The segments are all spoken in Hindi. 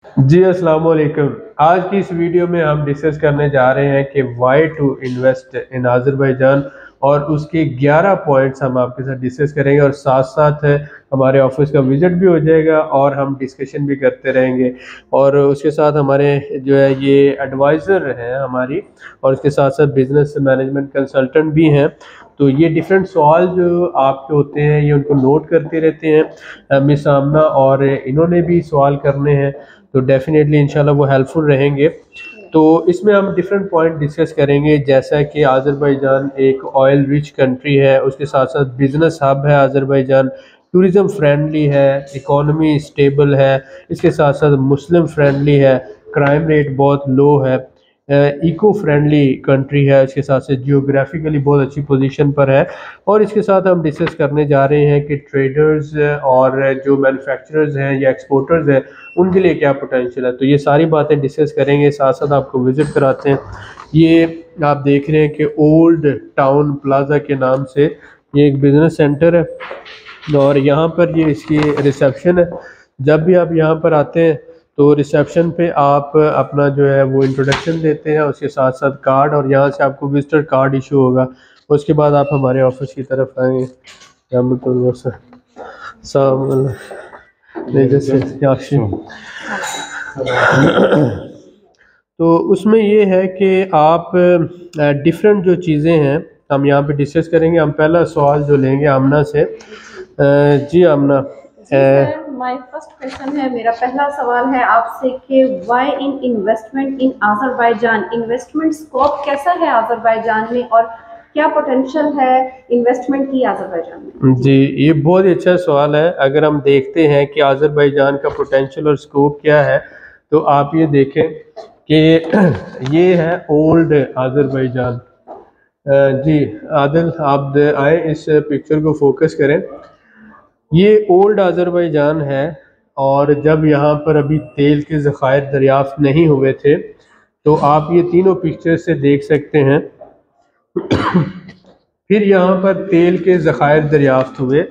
जी अस्सलाम वालेकुम। आज की इस वीडियो में हम डिस्कस करने जा रहे हैं कि why to invest in Azerbaijan और उसके 11 पॉइंट्स हम आपके साथ डिस्कस करेंगे और साथ साथ हमारे ऑफिस का विजिट भी हो जाएगा और हम डिस्कशन भी करते रहेंगे। और उसके साथ हमारे जो है ये एडवाइज़र हैं हमारी, और उसके साथ साथ बिजनेस मैनेजमेंट कंसल्टेंट भी हैं। तो ये डिफरेंट सवाल जो आपके होते हैं ये उनको नोट करते रहते हैं मिस आमना, और इन्होंने भी सवाल करने हैं, तो डेफिनेटली इंशाल्लाह वो हेल्पफुल रहेंगे। तो इसमें हम डिफरेंट पॉइंट डिस्कस करेंगे, जैसा कि आज़रबाईजान एक ऑयल रिच कंट्री है, उसके साथ साथ बिजनेस हब है आज़रबाईजान, टूरिज़म फ्रेंडली है, इकोनॉमी स्टेबल है, इसके साथ साथ मुस्लिम फ्रेंडली है, क्राइम रेट बहुत लो है, इको फ्रेंडली कंट्री है, इसके साथ साथ जियोग्राफिकली बहुत अच्छी पोजीशन पर है। और इसके साथ हम डिस्कस करने जा रहे हैं कि ट्रेडर्स और जो मैन्युफैक्चरर्स हैं या एक्सपोर्टर्स हैं उनके लिए क्या पोटेंशियल है। तो ये सारी बातें डिस्कस करेंगे, साथ साथ आपको विजिट कराते हैं। ये आप देख रहे हैं कि ओल्ड टाउन प्लाजा के नाम से ये एक बिजनेस सेंटर है और यहाँ पर ये इसकी रिसेप्शन है। जब भी आप यहाँ पर आते हैं तो रिसेप्शन पे आप अपना जो है वो इंट्रोडक्शन देते हैं, उसके साथ साथ कार्ड, और यहाँ से आपको विजिटर कार्ड इशू होगा। उसके बाद आप हमारे ऑफिस की तरफ आएंगे। तो उसमें ये है कि आप डिफरेंट जो चीज़ें हैं हम यहाँ पे डिस्कस करेंगे। हम पहला सवाल जो लेंगे आमना से। जी आमना, माय फर्स्ट क्वेश्चन है, मेरा पहला सवाल है आपसे कि why in investment in Azerbaijan, investment scope कैसा है आज़रबाईजान में और क्या पोटेंशियल है इन्वेस्टमेंट की आज़रबाईजान में? जी ये बहुत ही अच्छा सवाल है। अगर हम देखते हैं कि आज़रबाईजान का पोटेंशियल और स्कोप क्या है, तो आप ये देखें कि ये है ओल्ड आज़रबाईजान। जी आदिल, आप आए इस पिक्चर को फोकस करें। ये ओल्ड आज़रबाईजान है, और जब यहाँ पर अभी तेल के ज़खायर दरियाफ्त नहीं हुए थे, तो आप ये तीनों पिक्चर से देख सकते हैं। फिर यहाँ पर तेल के ज़खायर दरियाफ्त हुए,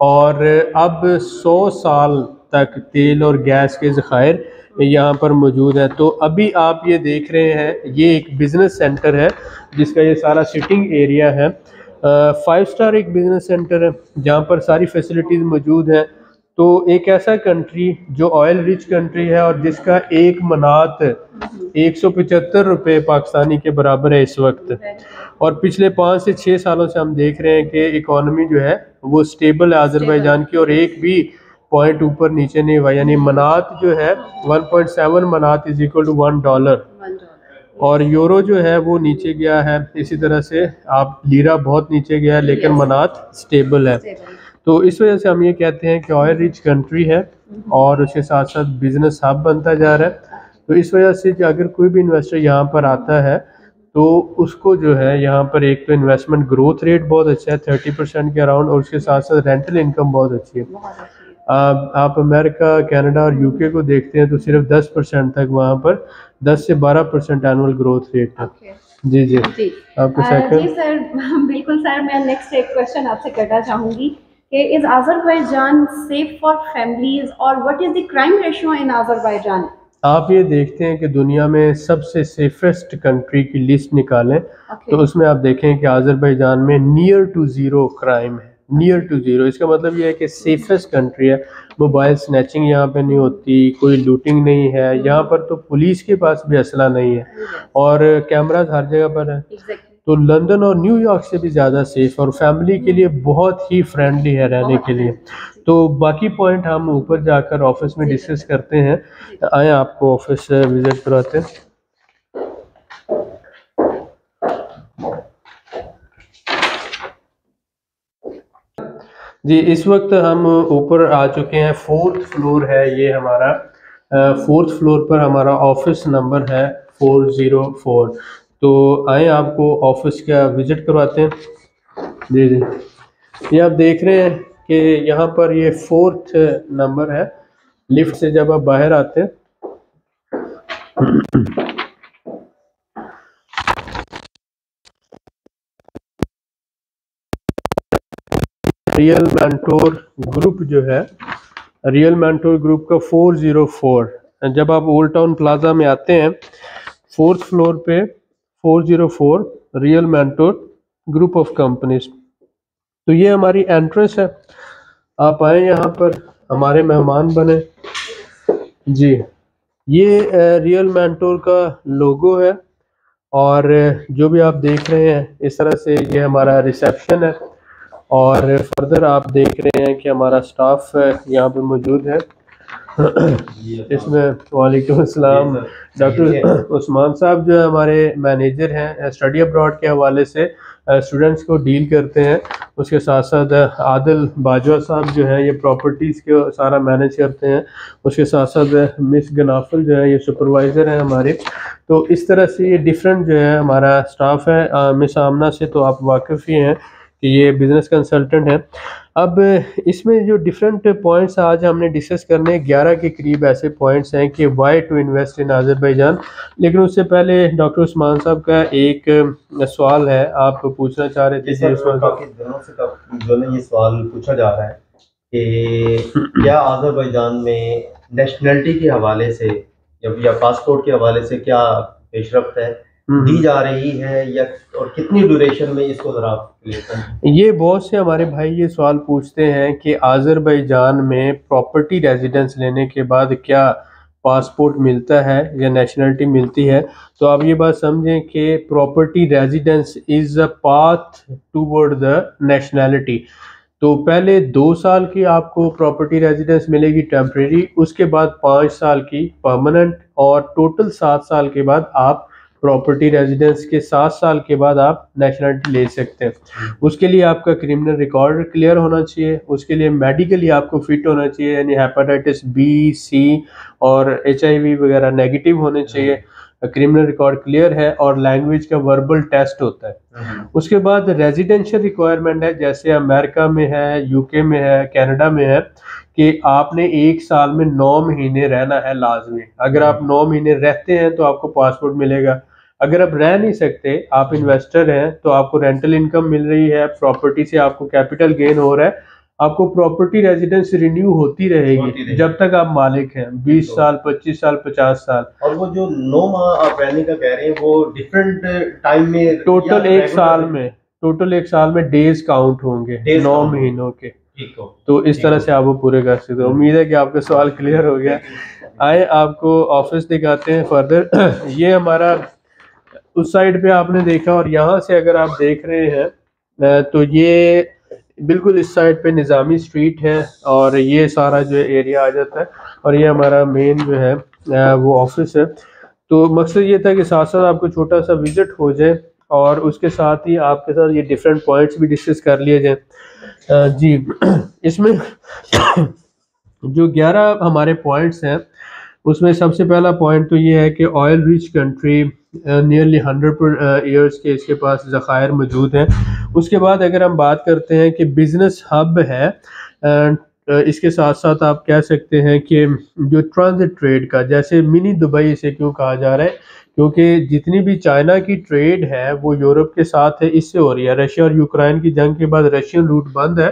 और अब 100 साल तक तेल और गैस के ज़खायर यहाँ पर मौजूद है। तो अभी आप ये देख रहे हैं ये एक बिज़नेस सेंटर है जिसका ये सारा सिटिंग एरिया है। 5 स्टार एक बिज़नेस सेंटर है जहाँ पर सारी फैसिलिटीज़ मौजूद हैं। तो एक ऐसा कंट्री जो ऑयल रिच कंट्री है और जिसका एक मनात 175 रुपये पाकिस्तानी के बराबर है इस वक्त, और पिछले 5 से 6 सालों से हम देख रहे हैं कि इकोनॉमी जो है वो स्टेबल है आज़रबाईजान की, और एक भी पॉइंट ऊपर नीचे नहीं हुआ। यानी मनात जो है 1.7 मनात इज इक्वल टू $1, और यूरो जो है वो नीचे गया है। इसी तरह से आप लीरा बहुत नीचे गया है, लेकिन मनात स्टेबल है। तो इस वजह से हम ये कहते हैं कि ऑयल रिच कंट्री है और उसके साथ साथ बिजनेस हब बनता जा रहा है। तो इस वजह से कि अगर कोई भी इन्वेस्टर यहाँ पर आता है तो उसको जो है यहाँ पर एक तो इन्वेस्टमेंट ग्रोथ रेट बहुत अच्छा है 30% के अराउंड, और उसके साथ साथ रेंटल इनकम बहुत अच्छी है। आप अमेरिका, कनाडा और यूके को देखते हैं तो सिर्फ 10% तक वहाँ पर 10 से 12% एनुअल ग्रोथ रेट है। जी जी जी आपको सेकंड। जी सर, बिल्कुल सर, मैं नेक्स्ट एक क्वेश्चन आपसे करना चाहूँगी कि is Azerbaijan safe for families और what is the crime ratio in Azerbaijan? आप ये देखते हैं कि दुनिया में सबसे सेफेस्ट कंट्री की लिस्ट निकालें तो उसमें आप देखें कि आज़रबाईजान में नियर टू ज़ीरो क्राइम है। नियर टू ज़ीरो इसका मतलब ये है कि सेफेस्ट कंट्री है। मोबाइल स्नैचिंग यहाँ पे नहीं होती, कोई लूटिंग नहीं है यहाँ पर, तो पुलिस के पास भी असला नहीं है, और कैमराज हर जगह पर है। तो लंदन और न्यूयॉर्क से भी ज़्यादा सेफ और फैमिली के लिए बहुत ही फ्रेंडली है रहने के लिए। तो बाकी पॉइंट हम ऊपर जाकर ऑफिस में डिस्कस करते हैं। आए आपको ऑफिस विजिट कराते हैं। जी इस वक्त हम ऊपर आ चुके हैं, 4th फ्लोर है ये हमारा। 4th फ्लोर पर हमारा ऑफिस नंबर है 404। तो आए आपको ऑफिस का विजिट करवाते हैं। जी जी ये आप देख रहे हैं कि यहाँ पर ये 4th नंबर है। लिफ्ट से जब आप बाहर आते हैं रियल मेंटोर ग्रुप जो है, रियल मेंटोर ग्रुप का 404 जब आप ओल्ड टाउन प्लाजा में आते हैं, 4th फ्लोर पे 404 real mentor group of companies, तो ये हमारी एंट्रेंस है। आप आए यहाँ पर, हमारे मेहमान बने जी। ये रियल मेंटोर का लोगो है, और जो भी आप देख रहे हैं इस तरह से ये हमारा रिसेप्शन है। और फर्दर आप देख रहे हैं कि हमारा स्टाफ यहाँ पे मौजूद है। इसमें वालेकुम अस्सलाम, डॉक्टर उस्मान साहब जो है हमारे मैनेजर हैं, स्टडी अब्रॉड के हवाले से स्टूडेंट्स को डील करते हैं। उसके साथ साथ आदिल बाजवा साहब जो है ये प्रॉपर्टीज़ को सारा मैनेज करते हैं। उसके साथ साथ मिस गनाफल जो है ये सुपरवाइज़र हैं हमारे। तो इस तरह से ये डिफरेंट जो है हमारा स्टाफ है। मिस आमना से तो आप वाकिफ़ ही हैं कि ये बिज़नेस कंसल्टेंट है। अब इसमें जो डिफरेंट पॉइंट्स आज हमने डिस्कस करने, 11 के करीब ऐसे पॉइंट्स हैं कि why to invest in Azerbaijan. लेकिन उससे पहले डॉक्टर उस्मान साहब का एक सवाल है, आप पूछना चाह रहे थे। काफ़ी दिनों से जो है ये सवाल पूछा जा रहा है कि क्या आज़रबाईजान में नेशनलिटी के हवाले से या पासपोर्ट के हवाले से क्या पेशरफ्त है दी जा रही है, या और कितनी ड्यूरेशन में इसको जरा ये बहुत से हमारे भाई ये सवाल पूछते हैं कि आज़रबाईजान में प्रॉपर्टी रेजिडेंस लेने के बाद क्या पासपोर्ट मिलता है या नेशनलिटी मिलती है। तो आप ये बात समझें कि property residence is a path toward the nationality. तो पहले 2 साल की आपको प्रॉपर्टी रेजिडेंस मिलेगी टेम्परेरी, उसके बाद 5 साल की परमानेंट, और टोटल 7 साल के बाद आप प्रॉपर्टी रेजिडेंस के 7 साल के बाद आप नेशनलिटी ले सकते हैं। उसके लिए आपका क्रिमिनल रिकॉर्ड क्लियर होना चाहिए, उसके लिए मेडिकली आपको फिट होना चाहिए, यानी हेपेटाइटिस बी, सी और HIV वगैरह नेगेटिव होने चाहिए, क्रिमिनल रिकॉर्ड क्लियर है, और लैंग्वेज का वर्बल टेस्ट होता है। उसके बाद रेजिडेंशियल रिक्वायरमेंट है, जैसे अमेरिका में है, UK में है, कनाडा में है, कि आपने 1 साल में 9 महीने रहना है लाजमी। अगर आप 9 महीने रहते हैं तो आपको पासपोर्ट मिलेगा। अगर आप रह नहीं सकते, आप इन्वेस्टर हैं, तो आपको रेंटल इनकम मिल रही है, प्रॉपर्टी से आपको कैपिटल गेन हो रहा है, आपको प्रॉपर्टी रेजिडेंस रिन्यू होती रहेगी जब तक आप मालिक हैं, 20 साल, 25 साल, 50 साल। और वो जो 9 माह आप रहने का कह रहे हैं वो डिफरेंट टाइम में, टोटल 1 साल में डेज काउंट होंगे 9 महीनों के। तो इस तरह से आप वो पूरे कर सकते हो। उम्मीद है कि आपका सवाल क्लियर हो गया। आए आपको ऑफिस दिखाते हैं फर्दर। ये हमारा उस साइड पे आपने देखा, और यहाँ से अगर आप देख रहे हैं तो ये बिल्कुल इस साइड पे निज़ामी स्ट्रीट है, और ये सारा जो एरिया आ जाता है, और ये हमारा मेन जो है वो ऑफिस है। तो मकसद ये था कि साथ साथ आपको छोटा सा विजिट हो जाए, और उसके साथ ही आपके साथ ये डिफरेंट पॉइंट्स भी डिस्कस कर लिए जाए जी। इसमें जो 11 हमारे पॉइंट्स हैं, उसमें सबसे पहला पॉइंट तो ये है कि oil rich country, nearly 100 years के इसके पास ज़खायर मौजूद हैं। उसके बाद अगर हम बात करते हैं कि बिज़नेस हब है, इसके साथ साथ आप कह सकते हैं कि जो ट्रांजिट ट्रेड का, जैसे मिनी दुबई इसे क्यों कहा जा रहा है, क्योंकि जितनी भी चाइना की ट्रेड है वो यूरोप के साथ है, इससे हो रही है। रशिया और यूक्रेन की जंग के बाद रशियन रूट बंद है,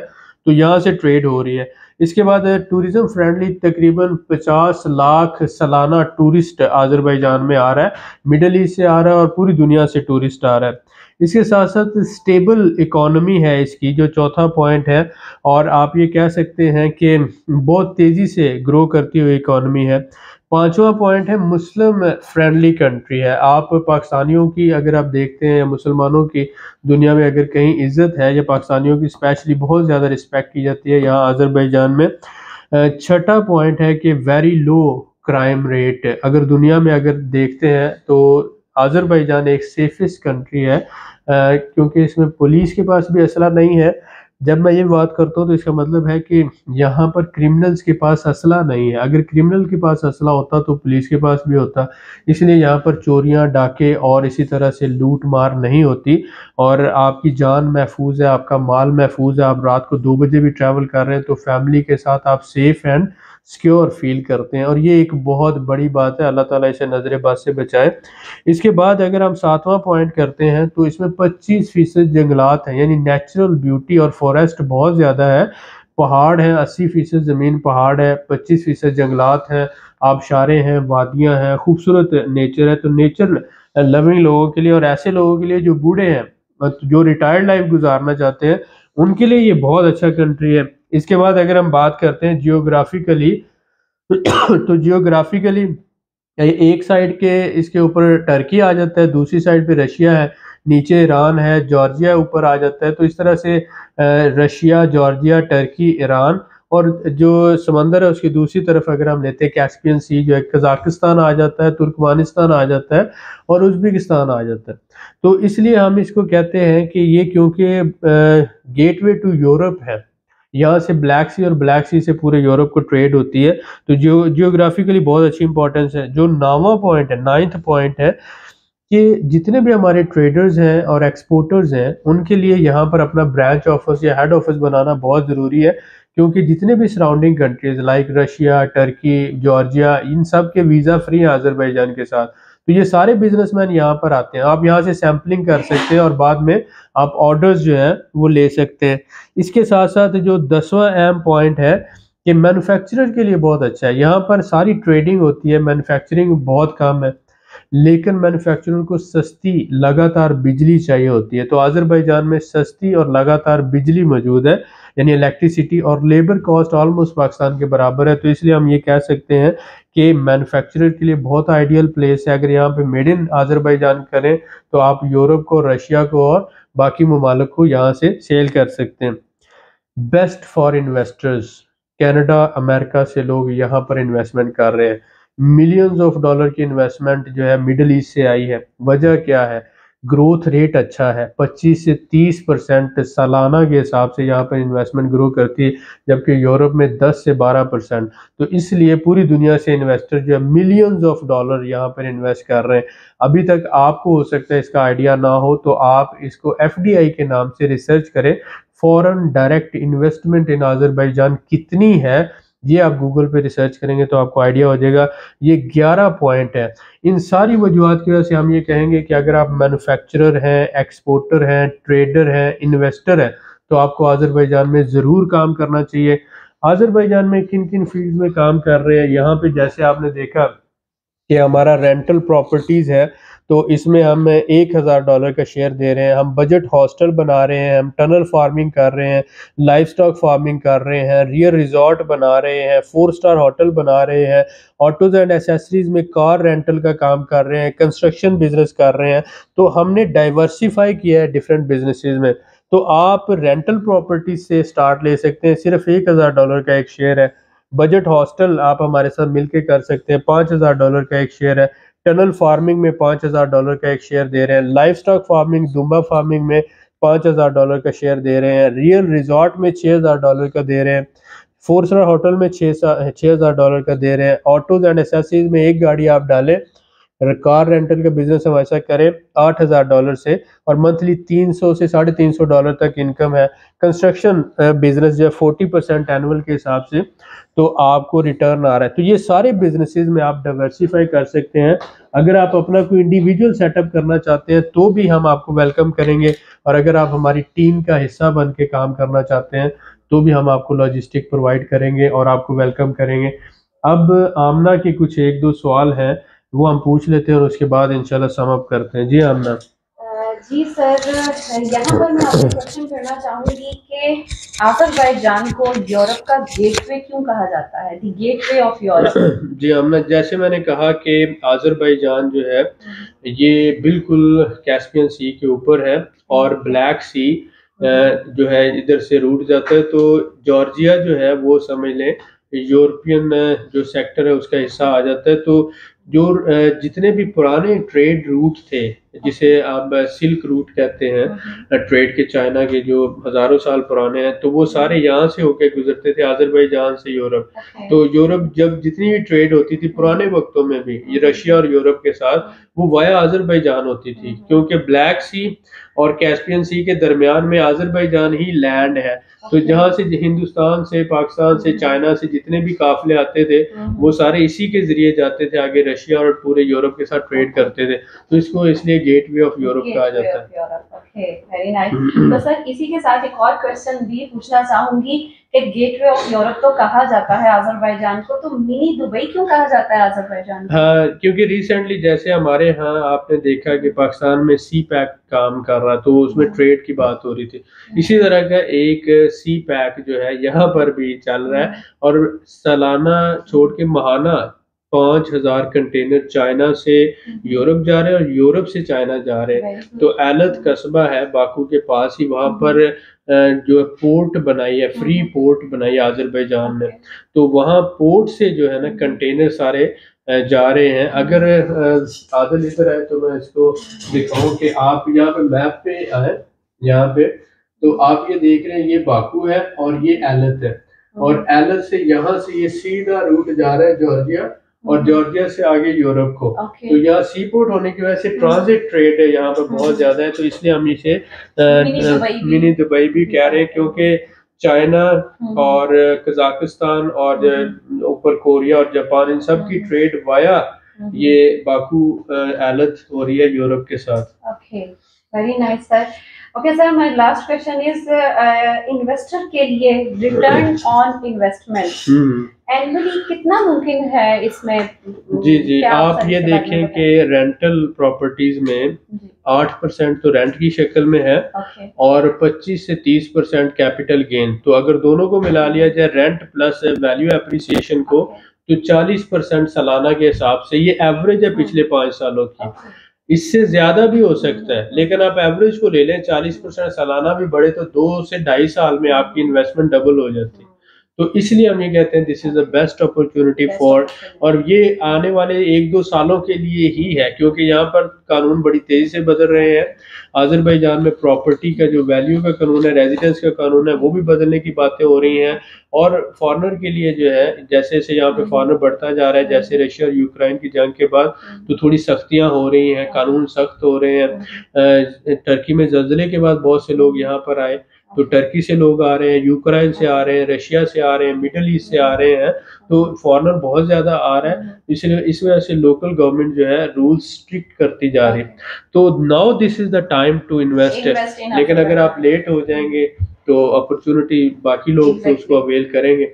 तो यहाँ से ट्रेड हो रही है। इसके बाद टूरिज्म फ्रेंडली तकरीबन 50 लाख सालाना टूरिस्ट आज़रबाईजान में आ रहा है, मिडल ईस्ट से आ रहा है, और पूरी दुनिया से टूरिस्ट आ रहा है। इसके साथ साथ स्टेबल इकोनॉमी है इसकी, जो चौथा पॉइंट है, और आप ये कह सकते हैं कि बहुत तेज़ी से ग्रो करती हुई इकोनॉमी है। पांचवा पॉइंट है मुस्लिम फ्रेंडली कंट्री है। आप पाकिस्तानियों की अगर आप देखते हैं, मुसलमानों की दुनिया में अगर कहीं इज्जत है, या पाकिस्तानियों की स्पेशली बहुत ज़्यादा रिस्पेक्ट की जाती है, यहाँ आज़रबाईजान में। छठा पॉइंट है कि वेरी लो क्राइम रेट। अगर दुनिया में अगर देखते हैं तो आज़रबाईजान एक सेफेस्ट कंट्री है, क्योंकि इसमें पुलिस के पास भी असला नहीं है। जब मैं ये बात करता हूँ तो इसका मतलब है कि यहाँ पर क्रिमिनल्स के पास असला नहीं है। अगर क्रिमिनल के पास असला होता तो पुलिस के पास भी होता, इसलिए यहाँ पर चोरियाँ, डाके और इसी तरह से लूट मार नहीं होती, और आपकी जान महफूज है, आपका माल महफूज है। आप रात को 2 बजे भी ट्रैवल कर रहे हैं तो फैमिली के साथ आप सेफ एंड सिक्योर फील करते हैं, और ये एक बहुत बड़ी बात है। अल्लाह ताला इसे नजर बद से बचाए। इसके बाद अगर हम 7वां पॉइंट करते हैं तो इसमें 25% जंगलात हैं, यानी नेचुरल ब्यूटी और फॉरेस्ट बहुत ज़्यादा है। पहाड़ हैं, 80% ज़मीन पहाड़ है, 25% जंगलात हैं। आबशारें हैं, वादियाँ हैं, खूबसूरत नेचर है। तो नेचर लविंग लोगों के लिए और ऐसे लोगों के लिए जो बूढ़े हैं, जो रिटायर्ड लाइफ गुजारना चाहते हैं, उनके लिए ये बहुत अच्छा कंट्री है। इसके बाद अगर हम बात करते हैं जियोग्राफिकली तो जियोग्राफिकली एक साइड के इसके ऊपर टर्की आ जाता है, दूसरी साइड पे रशिया है, नीचे ईरान है, जॉर्जिया ऊपर आ जाता है। तो इस तरह से रशिया, जॉर्जिया, टर्की, ईरान और जो समंदर है उसकी दूसरी तरफ अगर हम लेते हैं कैस्पियन सी, जो है कजाकिस्तान आ जाता है, तुर्कमानिस्तान आ जाता है और उज्बेकिस्तान आ जाता है। तो इसलिए हम इसको कहते हैं कि ये क्योंकि गेटवे टू यूरोप है, यहाँ से ब्लैक सी और ब्लैक सी से पूरे यूरोप को ट्रेड होती है। तो जियोग्राफिकली बहुत अच्छी इंपॉर्टेंस है। जो 9वां पॉइंट है, 9th पॉइंट है कि जितने भी हमारे ट्रेडर्स हैं और एक्सपोर्टर्स हैं उनके लिए यहाँ पर अपना ब्रांच ऑफिस या हेड ऑफिस बनाना बहुत ज़रूरी है, क्योंकि जितने भी surrounding countries like Russia, Turkey, Georgia, इन सब के वीज़ा फ्री हैं अजरबैजान के साथ। तो ये सारे बिजनेसमैन यहाँ पर आते हैं। आप यहाँ से सैम्पलिंग कर सकते हैं और बाद में आप ऑर्डर्स जो हैं वो ले सकते हैं। इसके साथ साथ जो 10वां अहम पॉइंट है कि मैन्युफैक्चरर के लिए बहुत अच्छा है। यहाँ पर सारी ट्रेडिंग होती है, मैन्युफैक्चरिंग बहुत कम है, लेकिन मैन्युफैक्चरर को सस्ती लगातार बिजली चाहिए होती है। तो अजरबैजान में सस्ती और लगातार बिजली मौजूद है, यानी इलेक्ट्रिसिटी, और लेबर कॉस्ट ऑलमोस्ट पाकिस्तान के बराबर है। तो इसलिए हम ये कह सकते हैं कि मैन्युफैक्चरर के लिए बहुत आइडियल प्लेस है। अगर यहाँ पे मेड इन अजरबैजान करें तो आप यूरोप को, रशिया को और बाकी ममालिक को यहाँ से सेल कर सकते हैं। Best for investors, Canada, America से लोग यहाँ पर इन्वेस्टमेंट कर रहे हैं। मिलियंस ऑफ डॉलर की इन्वेस्टमेंट जो है मिडिल ईस्ट से आई है। वजह क्या है? ग्रोथ रेट अच्छा है, 25 से 30% सालाना के हिसाब से यहाँ पर इन्वेस्टमेंट ग्रो करती है, जबकि यूरोप में 10 से 12%। तो इसलिए पूरी दुनिया से इन्वेस्टर जो है मिलियंस ऑफ डॉलर यहाँ पर इन्वेस्ट कर रहे हैं। अभी तक आपको हो सकता है इसका आइडिया ना हो, तो आप इसको FDI के नाम से रिसर्च करें, फॉरेन डायरेक्ट इन्वेस्टमेंट इन अजरबैजान कितनी है, ये आप गूगल पे रिसर्च करेंगे तो आपको आइडिया हो जाएगा। ये 11 पॉइंट है। इन सारी वजूहत की वजह से हम ये कहेंगे कि अगर आप मैन्युफैक्चरर हैं, एक्सपोर्टर हैं, ट्रेडर हैं, इन्वेस्टर हैं, तो आपको अजरबैजान में ज़रूर काम करना चाहिए। अजरबैजान में किन किन फील्ड में काम कर रहे हैं, यहाँ पे जैसे आपने देखा कि हमारा रेंटल प्रॉपर्टीज़ है, तो इसमें हम $1000 का शेयर दे रहे हैं। हम बजट हॉस्टल बना रहे हैं, हम टनल फार्मिंग कर रहे हैं, लाइव स्टॉक फार्मिंग कर रहे हैं, रियल रिजॉर्ट बना रहे हैं, 4 स्टार होटल बना रहे हैं, ऑटोज एंड एसेसरीज में कार रेंटल का काम कर रहे हैं, कंस्ट्रक्शन बिजनेस कर रहे हैं। तो हमने डाइवर्सिफाई किया है डिफरेंट बिजनेसेस में। तो आप रेंटल प्रॉपर्टी से स्टार्ट ले सकते हैं, सिर्फ $1000 का एक शेयर है। बजट हॉस्टल आप हमारे साथ मिलके कर सकते हैं, $5000 का एक शेयर है। टनल फार्मिंग में $5000 का एक शेयर दे रहे हैं। लाइव स्टॉक फार्मिंग, दुम्बा फार्मिंग में $5000 का शेयर दे रहे हैं। रियल रिजॉर्ट में $6000 का दे रहे हैं। 4 स्टार होटल में $6000 का दे रहे हैं। ऑटोज एंड एसेसरीज में एक गाड़ी आप डालें, कार रेंटल का बिजनेस हम ऐसा करें $8000 से, और मंथली 300 से $350 तक इनकम है। कंस्ट्रक्शन बिजनेस जो है 40% एनुअल के हिसाब से तो आपको रिटर्न आ रहा है। तो ये सारे बिजनेसेस में आप डाइवर्सिफाई कर सकते हैं। अगर आप अपना कोई इंडिविजुअल सेटअप करना चाहते हैं तो भी हम आपको वेलकम करेंगे, और अगर आप हमारी टीम का हिस्सा बन के काम करना चाहते हैं तो भी हम आपको लॉजिस्टिक प्रोवाइड करेंगे और आपको वेलकम करेंगे। अब आमना के कुछ 1-2 सवाल हैं, वो हम पूछ लेते हैं और उसके बाद इंशाल्लाह सम अप करते हैं। जी आमना। जी सर, यहाँ पर मैं आपसे क्वेश्चन करना चाहूँगी कि अजरबैजान को यूरोप का गेटवे क्यों कहा जाता है, द गेटवे ऑफ यूरोप? जी आमना, जैसे मैंने कहा कि अजरबैजान जो है ये बिल्कुल कैस्पियन सी के ऊपर है और ब्लैक सी जो है इधर से रूट जाता है। तो जॉर्जिया जो है वो समझ लें यूरोपियन जो सेक्टर है उसका हिस्सा आ जाता है। तो जो जितने भी पुराने ट्रेड रूट थे, जिसे आप सिल्क रूट कहते हैं ट्रेड के, चाइना के जो हजारों साल पुराने हैं, तो वो सारे यहाँ से होके गुजरते थे अजरबैजान से यूरोप। तो यूरोप जब जितनी भी ट्रेड होती थी पुराने वक्तों में भी ये रशिया और यूरोप के साथ, वो वाया अजरबैजान होती थी, क्योंकि ब्लैक सी और कैस्पियन सी के दरमियान में अजरबैजान ही लैंड है। तो जहाँ से हिंदुस्तान से, पाकिस्तान से, चाइना से जितने भी काफिले आते थे वो सारे इसी के जरिए जाते थे आगे रशिया और पूरे यूरोप के साथ ट्रेड करते थे। तो इसको इसलिए गेटवे ऑफ यूरोप कहा जाता है। Okay, very nice. तो सर इसी के साथ एक और क्वेश्चन भी पूछना चाहूंगी कि गेटवे ऑफ यूरोप तो कहा जाता है अजरबैजान को, तो मिनी दुबई क्यों कहा जाता है अजरबैजान को? हाँ, क्योंकि रिसेंटली जैसे हमारे यहाँ आपने देखा कि पाकिस्तान में सी पैक काम कर रहा, तो उसमें ट्रेड की बात हो रही थी। इसी तरह का एक सी पैक जो है यहाँ पर भी चल रहा है, और सालाना छोड़ के माहाना 5,000 कंटेनर चाइना से यूरोप जा रहे हैं और यूरोप से चाइना जा रहे हैं। तो एलत कस्बा है बाकू के पास ही, वहां पर जो पोर्ट बनाई है, फ्री पोर्ट बनाई है अजरबैजान ने, तो वहाँ पोर्ट से जो है ना कंटेनर सारे जा रहे हैं। अगर आदिल इधर है तो मैं इसको दिखाऊं कि आप यहाँ पे मैप पे आए, यहाँ पे तो आप ये देख रहे हैं ये बाकू है और ये एलत है, और एलत से यहाँ से ये सीधा रूट जा रहा है जॉर्जिया, और जॉर्जिया से आगे यूरोप को। तो यहाँ सी पोर्ट होने की वजह से ट्रांजिट ट्रेड है यहाँ पर बहुत ज्यादा है, तो इसलिए हम इसे मिनी दुबई भी कह रहे हैं, क्योंकि चाइना और कजाकिस्तान और ऊपर कोरिया और जापान, इन सब की ट्रेड वाया ये बाकू एलत हो रही है यूरोप के साथ। Okay, very nice sir. Okay sir, my last question is investor के लिए रिटर्न ऑन इन्वेस्टमेंट एनुअली कितना मुमकिन है इसमें? जी, आप ये देखें कि रेंटल प्रॉपर्टीज में 8% तो रेंट की शक्ल में है, और 25 से 30% कैपिटल गेन। तो अगर दोनों को मिला लिया जाए, रेंट प्लस वैल्यू एप्रिसिएशन को, तो 40% सालाना के हिसाब से, ये एवरेज है पिछले 5 सालों की। इससे ज्यादा भी हो सकता है, लेकिन आप एवरेज को ले लें, 40% सालाना भी बढ़े तो 2 से 2.5 साल में आपकी इन्वेस्टमेंट डबल हो जाती है। तो इसलिए हम ये कहते हैं this is the best opportunity for, और ये आने वाले 1-2 सालों के लिए ही है, क्योंकि यहाँ पर कानून बड़ी तेजी से बदल रहे हैं। अजरबैजान में प्रॉपर्टी का जो वैल्यू का कानून है, रेजिडेंस का कानून है, वो भी बदलने की बातें हो रही हैं। और फॉरेनर के लिए जो है, जैसे जैसे यहाँ पे फॉरेनर बढ़ता जा रहा है, जैसे रशिया और यूक्रेन की जंग के बाद, तो थोड़ी सख्तियाँ हो रही हैं, कानून सख्त हो रहे हैं। टर्की में जल्जले के बाद बहुत से लोग यहाँ पर आए, तो टर्की से लोग आ रहे हैं, यूक्रेन से आ रहे हैं, रशिया से आ रहे हैं, मिडल ईस्ट से आ रहे हैं, तो फॉरेनर बहुत ज्यादा आ रहा है। इसलिए इस वजह से लोकल गवर्नमेंट जो है रूल्स स्ट्रिक्ट करती जा रही है। तो now this is the time to invest. लेकिन अगर आप लेट हो जाएंगे तो अपॉर्चुनिटी बाकी लोग तो उसको अवेल करेंगे।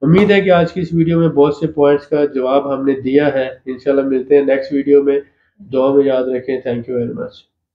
उम्मीद है कि आज की इस वीडियो में बहुत से पॉइंट्स का जवाब हमने दिया है। इंशाल्लाह मिलते हैं नेक्स्ट वीडियो में। दुआ में याद रखें। Thank you very much.